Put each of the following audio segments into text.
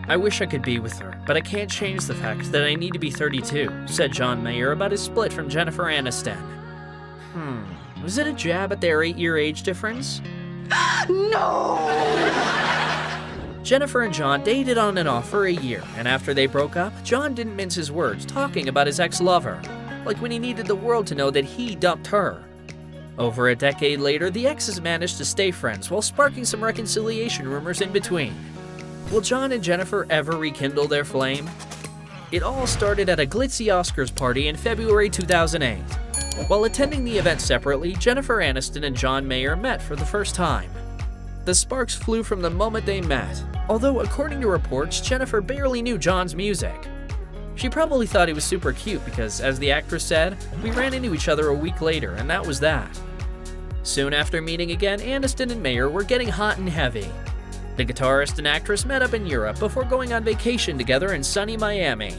"I wish I could be with her, but I can't change the fact that I need to be 32, said John Mayer about his split from Jennifer Aniston. Was it a jab at their 8-year age difference? No! Jennifer and John dated on and off for a year, and after they broke up, John didn't mince his words talking about his ex-lover, like when he needed the world to know that he dumped her. Over a decade later, the exes managed to stay friends while sparking some reconciliation rumors in between. Will John and Jennifer ever rekindle their flame? It all started at a glitzy Oscars party in February 2008. While attending the event separately, Jennifer Aniston and John Mayer met for the first time. The sparks flew from the moment they met, although according to reports, Jennifer barely knew John's music. She probably thought he was super cute because, as the actress said, "We ran into each other a week later, and that was that." Soon after meeting again, Aniston and Mayer were getting hot and heavy. The guitarist and actress met up in Europe before going on vacation together in sunny Miami.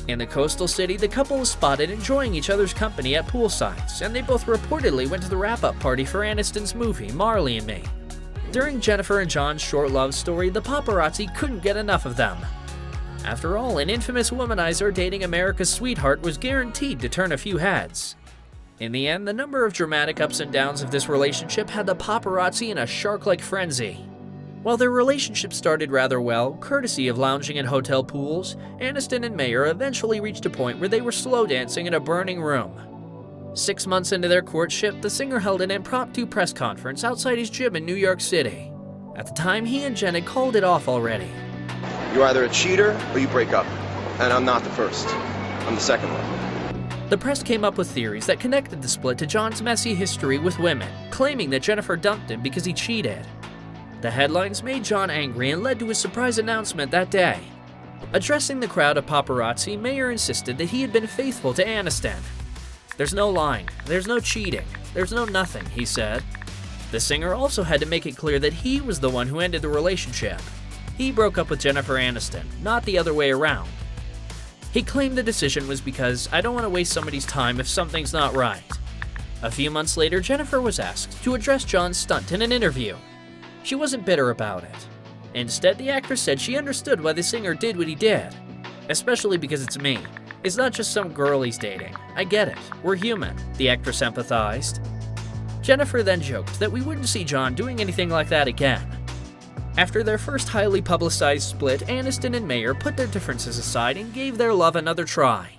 In the coastal city, the couple was spotted enjoying each other's company at poolsides, and they both reportedly went to the wrap-up party for Aniston's movie, Marley and Me. During Jennifer and John's short love story, the paparazzi couldn't get enough of them. After all, an infamous womanizer dating America's sweetheart was guaranteed to turn a few heads. In the end, the number of dramatic ups and downs of this relationship had the paparazzi in a shark-like frenzy. While their relationship started rather well, courtesy of lounging in hotel pools, Aniston and Mayer eventually reached a point where they were slow dancing in a burning room. 6 months into their courtship, the singer held an impromptu press conference outside his gym in New York City. At the time, he and Jen had called it off already. "You're either a cheater or you break up. And I'm not the first. I'm the second one." The press came up with theories that connected the split to John's messy history with women, claiming that Jennifer dumped him because he cheated. The headlines made John angry and led to his surprise announcement that day. Addressing the crowd of paparazzi, Mayer insisted that he had been faithful to Aniston. "There's no lying, there's no cheating, there's no nothing," he said. The singer also had to make it clear that he was the one who ended the relationship. He broke up with Jennifer Aniston, not the other way around. He claimed the decision was because, "I don't want to waste somebody's time if something's not right." A few months later, Jennifer was asked to address John's stunt in an interview. She wasn't bitter about it. Instead, the actress said she understood why the singer did what he did. "Especially because it's me. It's not just some girl he's dating. I get it. We're human," the actress empathized. Jennifer then joked that we wouldn't see John doing anything like that again. After their first highly publicized split, Aniston and Mayer put their differences aside and gave their love another try.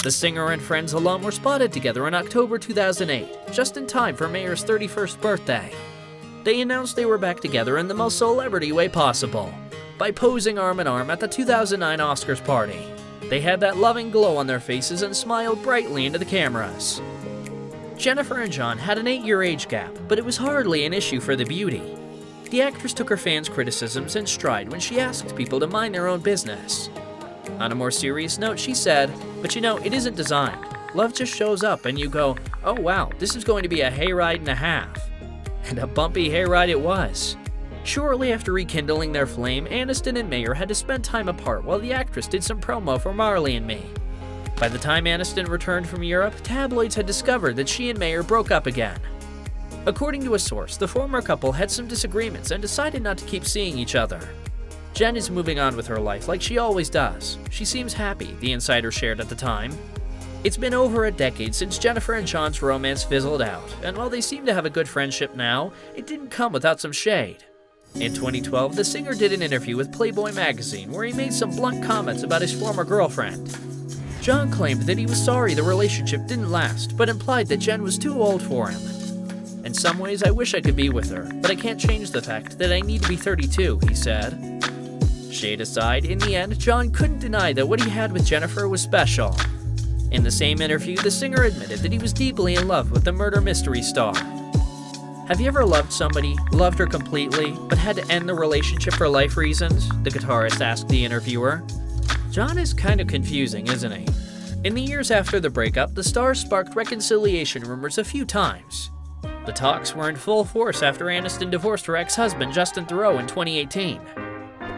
The singer and Friends alum were spotted together in October 2008, just in time for Mayer's 31st birthday. They announced they were back together in the most celebrity way possible, by posing arm in arm at the 2009 Oscars party. They had that loving glow on their faces and smiled brightly into the cameras. Jennifer and John had an 8-year age gap, but it was hardly an issue for the beauty. The actress took her fans' criticisms in stride when she asked people to mind their own business. On a more serious note, she said, "But you know, it isn't designed. Love just shows up and you go, oh wow, this is going to be a hayride and a half." And a bumpy hayride it was. Shortly after rekindling their flame, Aniston and Mayer had to spend time apart while the actress did some promo for Marley and Me. By the time Aniston returned from Europe, tabloids had discovered that she and Mayer broke up again. According to a source, the former couple had some disagreements and decided not to keep seeing each other. Jen is moving on with her life like she always does. She seems happy, the insider shared at the time. It's been over a decade since Jennifer and John's romance fizzled out, and while they seem to have a good friendship now, it didn't come without some shade. In 2012, the singer did an interview with Playboy magazine where he made some blunt comments about his former girlfriend. John claimed that he was sorry the relationship didn't last, but implied that Jen was too old for him. "In some ways, I wish I could be with her, but I can't change the fact that I need to be 32, he said. Shade aside, in the end, John couldn't deny that what he had with Jennifer was special. In the same interview, the singer admitted that he was deeply in love with the murder mystery star. "Have you ever loved somebody, loved her completely, but had to end the relationship for life reasons?" the guitarist asked the interviewer. John is kind of confusing, isn't he? In the years after the breakup, the stars sparked reconciliation rumors a few times. The talks were in full force after Aniston divorced her ex-husband Justin Theroux in 2018.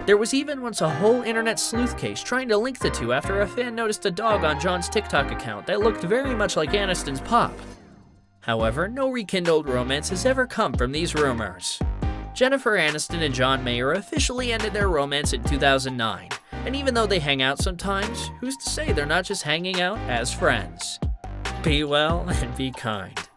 There was even once a whole internet sleuth case trying to link the two after a fan noticed a dog on John's TikTok account that looked very much like Aniston's pup. However, no rekindled romance has ever come from these rumors. Jennifer Aniston and John Mayer officially ended their romance in 2009, and even though they hang out sometimes, who's to say they're not just hanging out as friends? Be well and be kind.